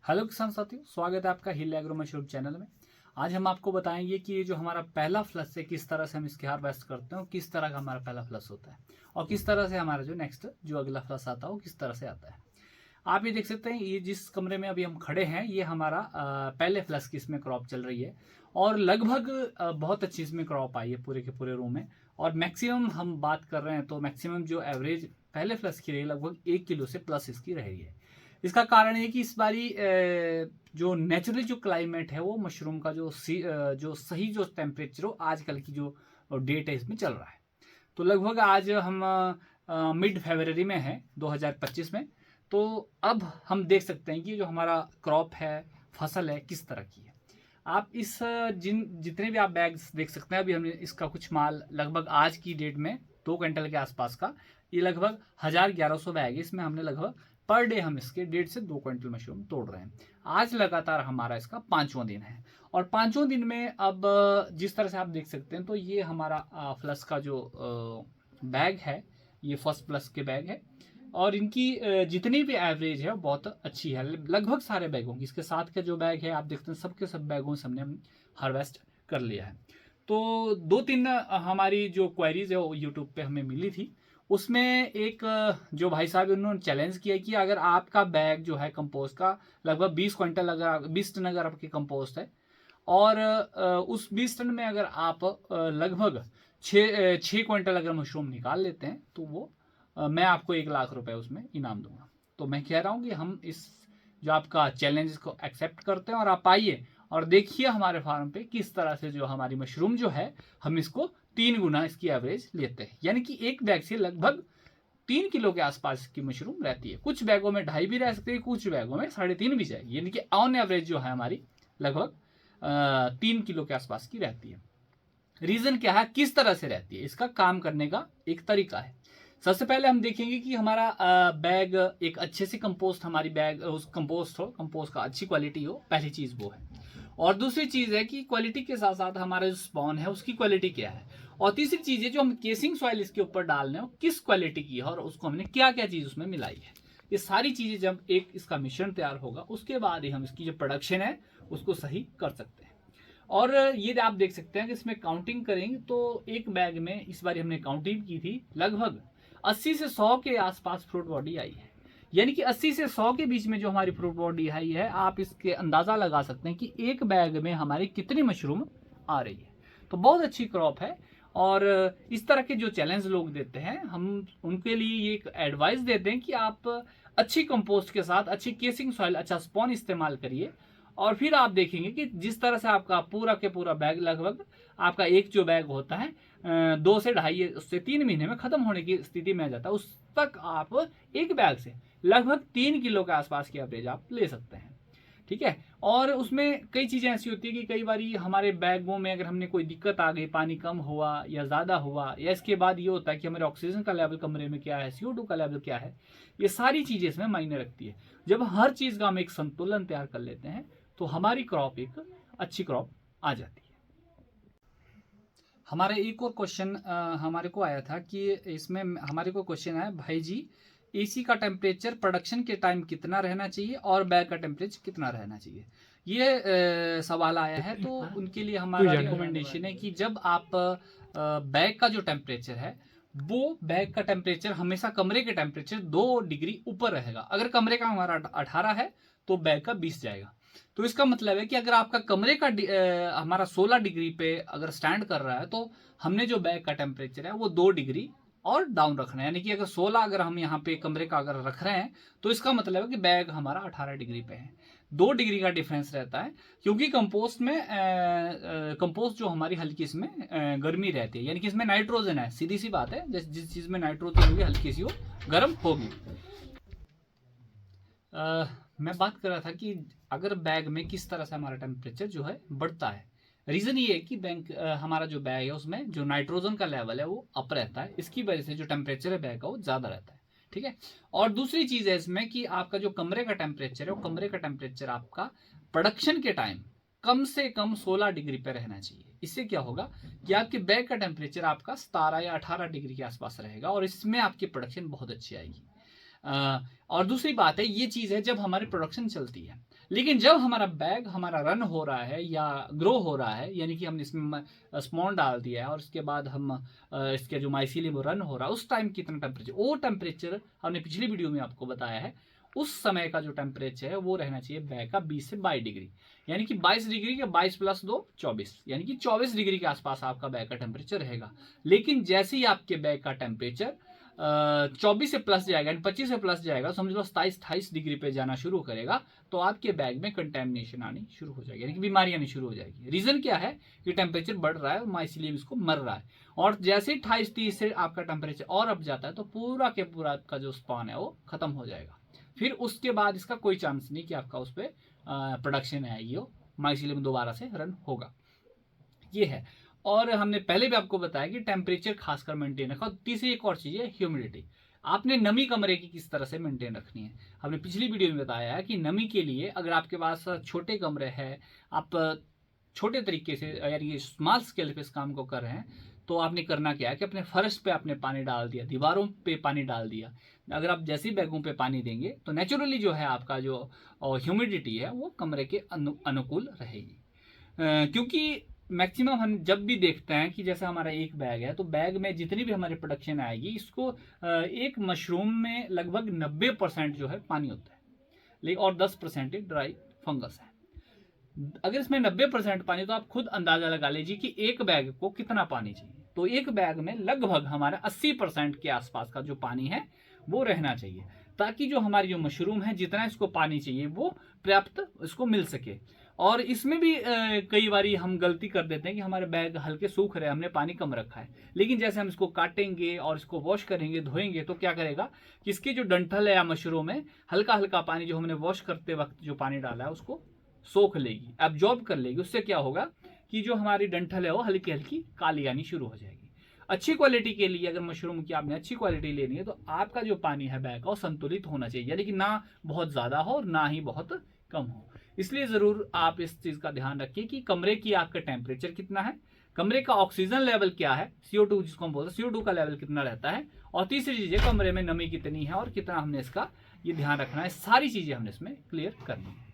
Hello किसान साथियों, स्वागत है आपका हिल एग्रो मशरूम चैनल में। आज हम आपको बताएंगे कि ये जो हमारा पहला फ्लश है किस तरह से हम इसके हार्वेस्ट करते हैं और किस तरह का हमारा पहला फ्लश होता है और किस तरह से हमारा जो नेक्स्ट जो अगला फ्लश आता है वो किस तरह से आता है। आप ये देख सकते हैं, ये जिस कमरे में अभी हम खड़े हैं ये हमारा पहले फ्लश की इसमें क्रॉप चल रही है और लगभग बहुत अच्छी इसमें क्रॉप आई है पूरे के पूरे रूम में। और मैक्सिमम हम बात कर रहे हैं तो मैक्सिमम जो एवरेज पहले फ्लश की रही है लगभग 1 किलो से प्लस इसकी रही है। इसका कारण ये कि इस बारी जो नेचुरली जो क्लाइमेट है वो मशरूम का जो सही जो टेम्परेचर हो आजकल की जो डेट है इसमें चल रहा है। तो लगभग आज हम मिड फरवरी में है 2025 में। तो अब हम देख सकते हैं कि जो हमारा क्रॉप है, फसल है, किस तरह की है। आप इस जितने भी आप बैग्स देख सकते हैं, अभी हमने इसका कुछ माल लगभग आज की डेट में 2 क्विंटल के आसपास का, ये लगभग 1100 बैग है। इसमें हमने लगभग पर डे हम इसके 1.5 से 2 क्विंटल मशरूम तोड़ रहे हैं। आज लगातार हमारा इसका 5वां दिन है और 5वें दिन में अब जिस तरह से आप देख सकते हैं तो ये हमारा फ्लस का जो बैग है ये फर्स्ट प्लस के बैग है और इनकी जितनी भी एवरेज है वो बहुत अच्छी है। लगभग सारे बैगों की, इसके साथ के जो बैग है आप देखते हैं सबके सब बैगों से हमने हार्वेस्ट कर लिया है। तो 2-3 हमारी जो क्वेरीज है वो यूट्यूब पे हमें मिली थी। उसमें एक जो भाई साहब उन्होंने चैलेंज किया कि अगर आपका बैग जो है कंपोस्ट का लगभग 20 क्विंटल, अगर 20 टन अगर आपकी कंपोस्ट है और उस 20 टन में अगर आप लगभग 6 क्विंटल अगर मशरूम निकाल लेते हैं तो वो मैं आपको 1 लाख रुपए उसमें इनाम दूंगा। तो मैं कह रहा हूँ कि हम इस जो आपका चैलेंज को एक्सेप्ट करते हैं और आप आइए और देखिए हमारे फार्म पे किस तरह से जो हमारी मशरूम जो है हम इसको 3 गुना इसकी एवरेज लेते हैं। यानी कि एक बैग से लगभग 3 किलो के आसपास की मशरूम रहती है। कुछ बैगों में 2.5 भी रह सकती है, कुछ बैगों में 3.5 भी जाएगी। यानी कि ऑन एवरेज जो है हमारी लगभग 3 किलो के आसपास की रहती है। रीजन क्या है, किस तरह से रहती है, इसका काम करने का एक तरीका है। सबसे पहले हम देखेंगे कि हमारा बैग एक अच्छे से कंपोस्ट, हमारी बैग उस कंपोस्ट हो, कंपोस्ट का अच्छी क्वालिटी हो, पहली चीज वो है। और दूसरी चीज है कि क्वालिटी के साथ साथ हमारा जो स्पॉन है उसकी क्वालिटी क्या है। और तीसरी चीज है जो हम केसिंग सॉइल इसके ऊपर डाल रहे हैं किस क्वालिटी की है और उसको हमने क्या क्या चीज उसमें मिलाई है। ये सारी चीजें जब एक इसका मिश्रण तैयार होगा उसके बाद ही हम इसकी जो प्रोडक्शन है उसको सही कर सकते हैं। और ये आप देख सकते हैं कि इसमें काउंटिंग करेंगे तो एक बैग में इस बार हमने काउंटिंग की थी लगभग 80 से 100 के आसपास फ्रूट बॉडी आई है। यानी कि 80 से 100 के बीच में जो हमारी फ्रूट बॉडी आई है, आप इसके अंदाजा लगा सकते हैं कि एक बैग में हमारी कितनी मशरूम आ रही है। तो बहुत अच्छी क्रॉप है। और इस तरह के जो चैलेंज लोग देते हैं हम उनके लिए ये एक एडवाइस देते हैं कि आप अच्छी कंपोस्ट के साथ अच्छी केसिंग सॉइल, अच्छा स्पॉन इस्तेमाल करिए और फिर आप देखेंगे कि जिस तरह से आपका पूरा के पूरा बैग, लगभग आपका एक जो बैग होता है 2 से 2.5 उससे 3 महीने में खत्म होने की स्थिति में आ जाता है, उस तक आप एक बैग से लगभग 3 किलो के आसपास की एवरेज आप ले सकते हैं। ठीक है। और उसमें कई चीजें ऐसी होती है कि कई बार हमारे बैगों में अगर हमने कोई दिक्कत आ गई, पानी कम हुआ या ज्यादा हुआ, या इसके बाद ये होता है कि हमारे ऑक्सीजन का लेवल कमरे में क्या है, CO2 का लेवल क्या है, ये सारी चीजें इसमें मायने रखती है। जब हर चीज का हम एक संतुलन तैयार कर लेते हैं तो हमारी क्रॉप एक अच्छी क्रॉप आ जाती है। हमारा एक और क्वेश्चन हमारे को आया था कि इसमें हमारे को क्वेश्चन आया, भाई जी एसी का टेम्परेचर प्रोडक्शन के टाइम कितना रहना चाहिए और बैग का टेम्परेचर कितना रहना चाहिए, ये सवाल आया है। तो उनके लिए हमारा रिकमेंडेशन है कि जब आप बैग का जो टेम्परेचर है वो बैग का टेम्परेचर हमेशा कमरे के टेम्परेचर 2 डिग्री ऊपर रहेगा। अगर कमरे का हमारा 18 है तो बैग का 20 जाएगा। तो इसका मतलब है कि अगर आपका कमरे का हमारा 16 डिग्री पे अगर स्टैंड कर रहा है तो हमने जो बैग का टेम्परेचर है वो 2 डिग्री और डाउन रखना है। यानी कि अगर 16 अगर हम यहाँ पे कमरे का अगर रख रहे हैं तो इसका मतलब है कि बैग हमारा 18 डिग्री पे है। 2 डिग्री का डिफरेंस रहता है क्योंकि कंपोस्ट में कंपोस्ट जो हमारी हल्की इसमें गर्मी रहती है। यानी कि इसमें नाइट्रोजन है, सीधी सी बात है, जिस चीज में नाइट्रोजन होगी हल्की सी वो गर्म होगी। मैं बात कर रहा था कि अगर बैग में किस तरह से हमारा टेम्परेचर जो है बढ़ता है। रीजन ये है कि हमारा जो बैग है उसमें जो नाइट्रोजन का लेवल है वो अप रहता है, इसकी वजह से जो टेम्परेचर है बैग का वो ज्यादा रहता है। ठीक है। और दूसरी चीज है इसमें कि आपका जो कमरे का टेम्परेचर है वो कमरे का टेम्परेचर आपका प्रोडक्शन के टाइम कम से कम 16 डिग्री पे रहना चाहिए। इससे क्या होगा कि आपके बैग का टेम्परेचर आपका 17 या 18 डिग्री के आसपास रहेगा और इसमें आपकी प्रोडक्शन बहुत अच्छी आएगी। और दूसरी बात है, ये चीज़ है जब हमारी प्रोडक्शन चलती है। लेकिन जब हमारा बैग हमारा रन हो रहा है या ग्रो हो रहा है, यानी कि हमने इसमें स्पॉन डाल दिया है और उसके बाद हम इसके जो माइसीलियम रन हो रहा है, उस टाइम कितना टेम्परेचर, वो टेम्परेचर हमने पिछली वीडियो में आपको बताया है। उस समय का जो टेम्परेचर है वो रहना चाहिए बैग का 20 से 22 डिग्री, यानी कि 22 डिग्री या 22 प्लस 2 24, यानी कि 24 डिग्री के आसपास आपका बैग का टेम्परेचर रहेगा। लेकिन जैसे ही आपके बैग का टेम्परेचर 24 से प्लस जाएगा, यानी 25 से प्लस जाएगा, समझ लो 27-28 डिग्री पे जाना शुरू करेगा, तो आपके बैग में कंटेमिनेशन आनी शुरू हो जाएगी, यानी कि बीमारी आनी शुरू हो जाएगी। रीजन क्या है कि टेम्परेचर बढ़ रहा है और माइसीलियम इसको मर रहा है, और जैसे ही 28-30 से आपका टेम्परेचर और अप जाता है तो पूरा के पूरा आपका जो स्पॉन है वो खत्म हो जाएगा। फिर उसके बाद इसका कोई चांस नहीं कि आपका उस पर प्रोडक्शन आएगी, हो माइसीलियम दोबारा से रन होगा। ये है। और हमने पहले भी आपको बताया कि टेम्परेचर खासकर मेंटेन रखा। तीसरी एक और चीज़ है ह्यूमिडिटी। आपने नमी कमरे की किस तरह से मेंटेन रखनी है, हमने पिछली वीडियो में बताया है कि नमी के लिए अगर आपके पास छोटे कमरे हैं, आप छोटे तरीके से यानी स्मॉल स्केल पे इस काम को कर रहे हैं, तो आपने करना क्या है कि अपने फर्श पे आपने पानी डाल दिया, दीवारों पे पानी डाल दिया। अगर आप जैसी बैगों पे पानी देंगे तो नेचुरली जो है आपका जो ह्यूमिडिटी है वो कमरे के अनुकूल रहेगी। क्योंकि मैक्सिमम हम जब भी देखते हैं कि जैसे हमारा एक बैग है, तो बैग में जितनी भी हमारी प्रोडक्शन आएगी, इसको एक मशरूम में लगभग 90% जो है पानी होता है, लेकिन और 10% एक ड्राई फंगस है। अगर इसमें 90% पानी, तो आप खुद अंदाजा लगा लीजिए कि एक बैग को कितना पानी चाहिए। तो एक बैग में लगभग हमारा 80% के आसपास का जो पानी है वो रहना चाहिए, ताकि जो हमारी जो मशरूम है जितना इसको पानी चाहिए वो पर्याप्त इसको मिल सके। और इसमें भी कई बार हम गलती कर देते हैं कि हमारे बैग हल्के सूख रहे हैं, हमने पानी कम रखा है, लेकिन जैसे हम इसको काटेंगे और इसको वॉश करेंगे, धोएंगे, तो क्या करेगा कि इसकी जो डंठल है या मशरूम है, हल्का हल्का पानी जो हमने वॉश करते वक्त जो पानी डाला है उसको सोख लेगी, एब्जॉर्ब कर लेगी। उससे क्या होगा कि जो हमारी डंठल है वो हल्की हल्की काली आनी शुरू हो जाएगी। अच्छी क्वालिटी के लिए अगर मशरूम की आपने अच्छी क्वालिटी लेनी है, तो आपका जो पानी है बैग का वो संतुलित होना चाहिए, यानी कि ना बहुत ज़्यादा हो और ना ही बहुत कम हो। इसलिए ज़रूर आप इस चीज़ का ध्यान रखिए कि कमरे की आपका टेम्परेचर कितना है, कमरे का ऑक्सीजन लेवल क्या है, CO2 जिसको हम बोलते हैं, CO2 का लेवल कितना रहता है, और तीसरी चीज़ है कमरे में नमी कितनी है और कितना हमने इसका ये ध्यान रखना है। सारी चीज़ें हमने इसमें क्लियर करनी है।